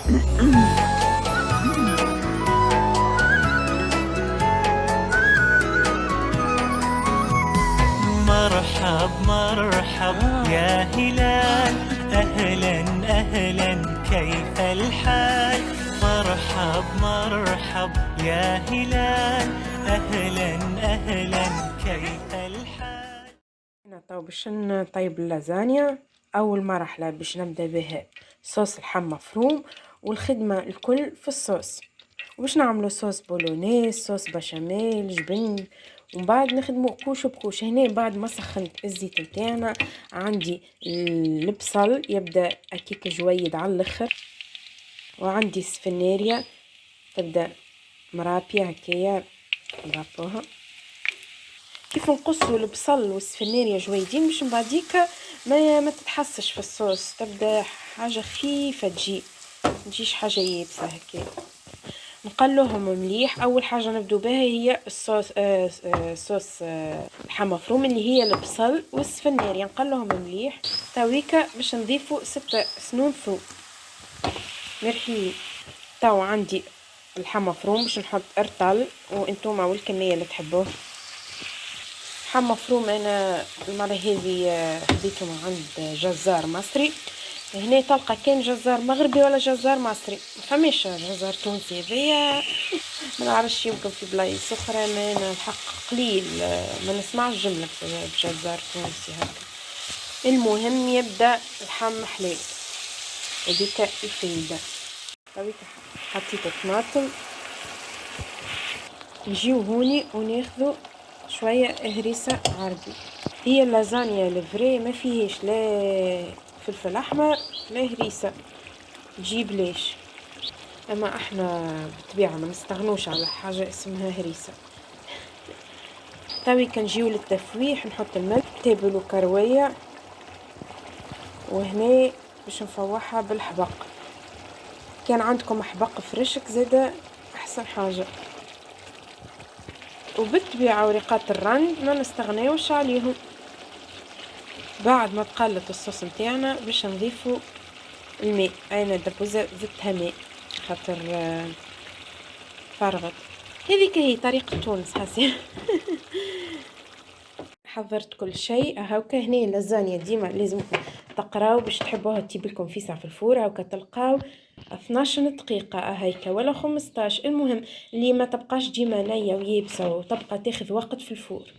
مرحب مرحب يا هلال، أهلا أهلا كيف الحال؟ مرحب مرحب يا هلال، أهلا أهلا كيف الحال؟ هنا تو باش نطيب اللازانيا. أول مرحلة باش نبدأ بها صوص اللحم مفروم، والخدمة الكل في الصوص. وباش نعملو صوص بولونيز، صوص بشاميل، جبن، ومن بعد نخدمو كوش بكوش. هنا بعد ما سخنت الزيت نتاعنا عندي البصل يبدا هكيك جويد على الاخر، وعندي سفناريا تبدا مرابيه هكايا نربوها. كيف نقصوا البصل والسفناريا جويدين باش من بعديك ما تتحسش في الصوص، تبدا حاجه خفيفه تجيش حاجه يابسه هكايا. نقلوهم مليح. اول حاجه نبدو بها هي الصوص صوص لحم مفروم اللي هي البصل والسفناريا، نقلوهم مليح. تاويكا باش نضيفوا 6 سنون ثوم مرحيين. تو عندي اللحم مفروم باش نحط ارطل وانتوما والكميه اللي تحبوه. لحم مفروم انا المره هذه خديته من عند جزار مصري. هنا تلقى كان جزار مغربي ولا جزار مصري، ما فماش جزار تونسي. هذايا ما نعرفش، يمكن في بلايص اخرى، ما انا الحق قليل ما نسمعش جمله بجزار تونسي هكا. المهم يبدا الحم حلال، هذيك الفايده. هذيك حطيت الطماطم. نجيو هوني وناخذو شويه هريسه عربي. هي اللازانيا الفري ما فيهش لا فلفل احمر لا هريسه، تجيب ليش. اما احنا بالطبيعه ما نستغنوش على حاجه اسمها هريسه. تاوي كنجيو للتفويح نحط الملح تابل وكرويه، وهنا باش نفوحها بالحبق. كان عندكم حبق فريشك زاده احسن حاجه. وبالطبيعه ورقات الرند ما نستغناوش عليهم. بعد ما تقلت الصوص نتاعنا باش نضيفو الماء. انا دبوزه زدتها ماء خاطر فرغت. هذيك هي طريقه تونس هاسي. حضرت كل شيء هاكا. هنا اللازانيا ديما لازم تقراو باش تحبوها تجيب لكم في ساعه في الفور. هاكا تلقاو 12 دقيقه هيك ولا 15. المهم اللي ما تبقاش ديما نيه ويابسه وتبقى تاخذ وقت في الفور.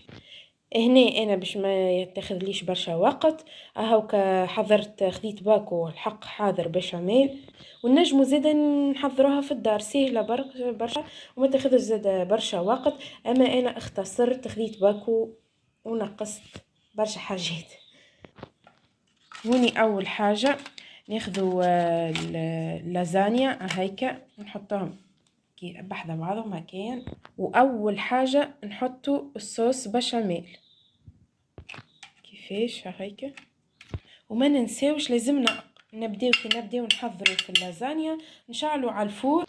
هنا انا باش ما تاخذليش برشا وقت هاكا حضرت خديت باكو الحق حاضر بشاميل. ونجمو زادا نحضروها في الدار سهله برشا وما تاخذش زادا برشا وقت. اما انا اختصرت خديت باكو ونقصت برشا حاجات. هوني اول حاجه ناخذوا اللازانيا هيك ونحطهم كي بحذا بعضهم هكايا. واول حاجه نحطوا الصوص بشاميل كيفاش هيك. وما ننساوش لازمنا نبداو نحضروا في اللازانيا نشعلوا على الفور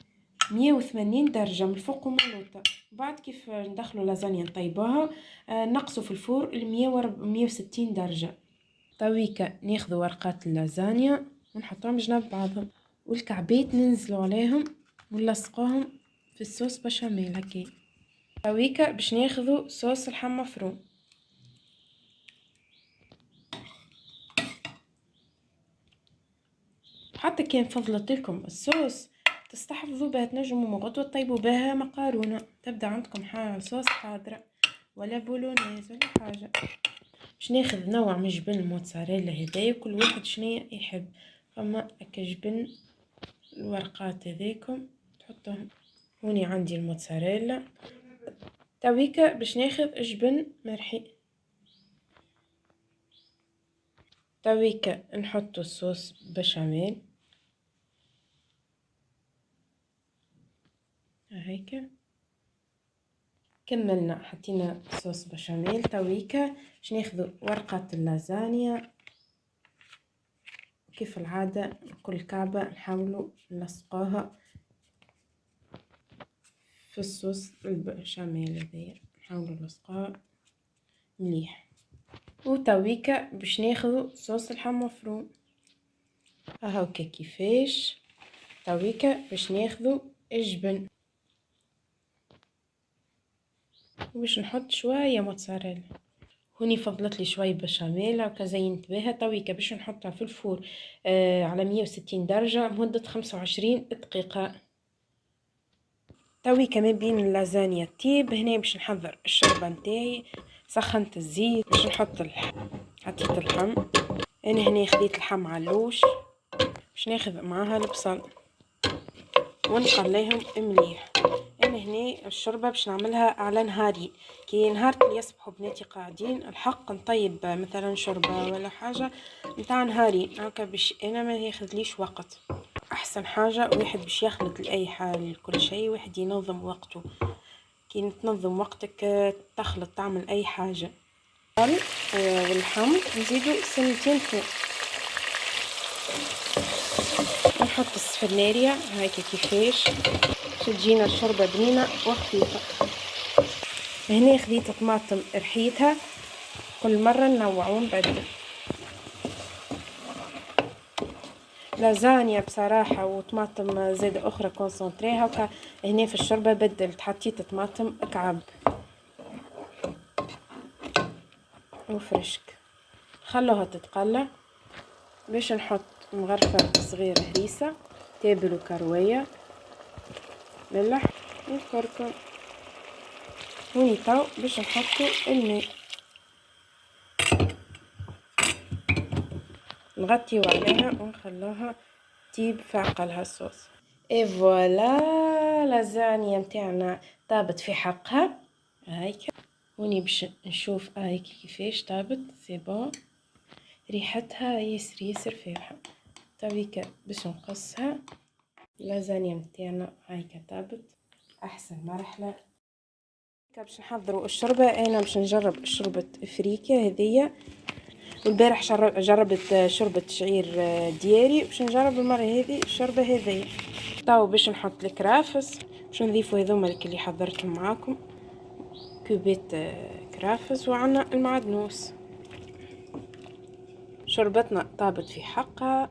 180 درجه من الفوق ومن اللوطه. بعد كيف ندخلوا لازانيا نطيبوها نقصوا في الفور ل 160 درجه. طويكا ناخذوا ورقات اللازانيا ونحطهم جنب بعضهم، والكعبات ننزلوا عليهم ونلصقوهم في الصوص بشاميل هكا. طويكا باش ناخذوا صوص اللحم مفروم. حتى كان فضلت لكم الصوص تستحفظوا بها، تنجموا غدوة تطيبوا بها مقارونة. تبدا عندكم حاجة صوص حاضرة ولا بولونيز ولا حاجة. باش ناخذ نوع من جبن الموتزاريلا هدايا، كل واحد شنية يحب. فما هكا جبن الورقات هذيكم تحطهم. هوني عندي الموتزاريلا. تويكا باش ناخذ جبن مرحي. تويكا نحطو الصوص بشاميل هيك. كملنا حطينا صوص بشاميل. تويكا باش ناخذ ورقة اللازانيا كيف العادة كل كعبة نحاولوا نلصقوها في الصوص البشاميل هذايا، نحاولوا نلصقوها مليح. وتويكا باش ناخذ صوص اللحم مفروم هاكا كيفاش. تويكا باش ناخذوا الجبن، وباش نحط شويه موتزاريلا. هوني فضلت لي شويه بشاميل وكا زينت بها. تويكا باش نحطها في الفور على 160 درجه مده 25 دقيقه. تويكا ما بين اللازانيا طيب. هنا باش نحضر الشوربه نتاعي. سخنت الزيت باش نحط حطيت اللحم. انا هنا خديت اللحم علوش باش ناخذ معاها البصل ونقليهم مليح. انا هنا الشوربه باش نعملها على نهاري، كي نهار اللي يصبحوا بناتي قاعدين الحق نطيب مثلا شوربه ولا حاجه نتاع نهاري هكا باش انا ما ياخذليش وقت. احسن حاجه واحد باش يخلط لاي حال كل شيء واحد ينظم وقته. كي تنظم وقتك تخلط تعمل اي حاجه. واللحم نزيدو سنتين فوق. نحط السفنارية هاكا كيفاش تجينا الشوربه بنينه وخفيفه. هنا خديت طماطم رحيتها، كل مره ننوعو نبدل. لازانيا بصراحه وطماطم زيد اخرى كونسونطري هكا. هنا في الشوربه بدلت حطيت طماطم كعب وفرشك. خلوها تتقلى باش نحط مغرفه صغيره هريسه، تابل وكرويه، ملح وكركم. هوني تو باش نحطو الماء نغطيو عليها ونخلوها تطيب في عقلها الصوص. اي فوالا لازانيا متاعنا طابت في حقها هايكا. هوني باش نشوف هايكا كيفاش طابت. سي بون، ريحتها ياسر فايحه. تويكا باش نقصها. لازانيا متاعنا هايكا طابت. احسن مرحله باش نحضروا الشوربه. انا باش نجرب شوربه افريقيا هذيا، والبارح جربت شوربه شعير دياري، باش نجرب المره هذه الشوربه هذيا. تو باش نحط الكرافس، باش نضيفوا هذوما اللي حضرتهم معاكم كوبيت كرافس، وعنا المعدنوس. شوربتنا طابت في حقها.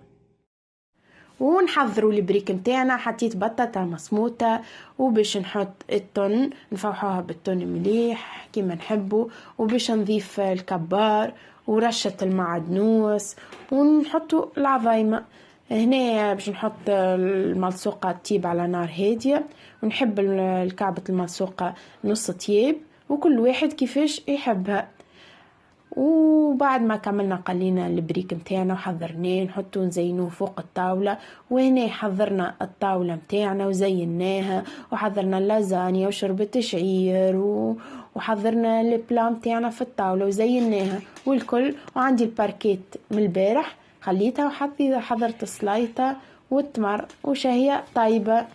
ونحضروا البريك نتاعنا. حطيت بطاطا مسموطه وباش نحط التون نفوحوها بالتون مليح كيما نحبوا، وباش نضيف الكبار ورشه المعدنوس ونحطوا العظايمه. هنا باش نحط الملصوقه طيب على نار هاديه، ونحب الكعبه الملصوقه نص طيب، وكل واحد كيفاش يحبها. وبعد ما كملنا قلينا البريك متاعنا وحضرناه نحطو نزينوه فوق الطاولة. وهنا حضرنا الطاولة متاعنا وزيناها، وحضرنا اللازانيا وشربة شعير وحضرنا البلا متاعنا في الطاولة وزيناها والكل. وعندي الباركيت من البارح خليتها، وحضرت السلايطة والتمر وشهية طيبة.